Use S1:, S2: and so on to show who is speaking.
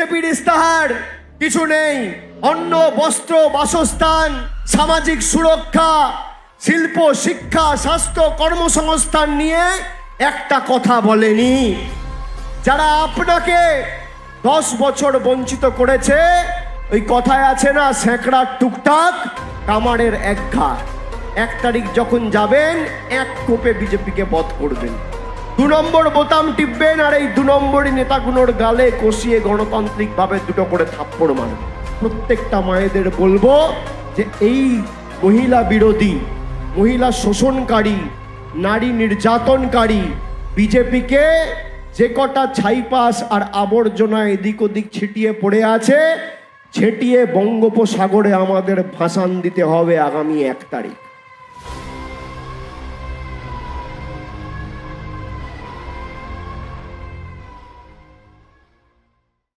S1: বিজেপির ইস্তাহার কিছু নেই। অন্ন, বস্ত্র, বাসস্থান, সামাজিক সুরক্ষা, শিল্প, শিক্ষা, স্বাস্থ্য, কর্মসংস্থান নিয়ে একটা কথা বলেনি। যারা আপনাকে 10 বছর বঞ্চিত করেছে, ওই কথায় আছে না, স্যাঁকড়ার টুকটাক কামারের এক ঘা। 1 তারিখ যখন যাবেন, এক কোপে বিজেপিকে বধ করবেন। 2 নম্বর বোতাম টিপবেন, আর এই 2 নম্বরই নেতাগুলোর গালে কষিয়ে গণতান্ত্রিক ভাবে 2টো করে থাপ্পড় মারবেন। প্রত্যেকটা মায়েদের বলবো যে এই মহিলা বিরোধী, মহিলা শোষণকারী, নারী নির্যাতনকারী বিজেপিকে যে কটা ছাইপাস আর আবর্জনা এদিক ওদিক ছিটিয়ে পড়ে আছে, ছেটিয়ে বঙ্গোপসাগরে আমাদের ভাসান দিতে হবে আগামী 1 তারিখ।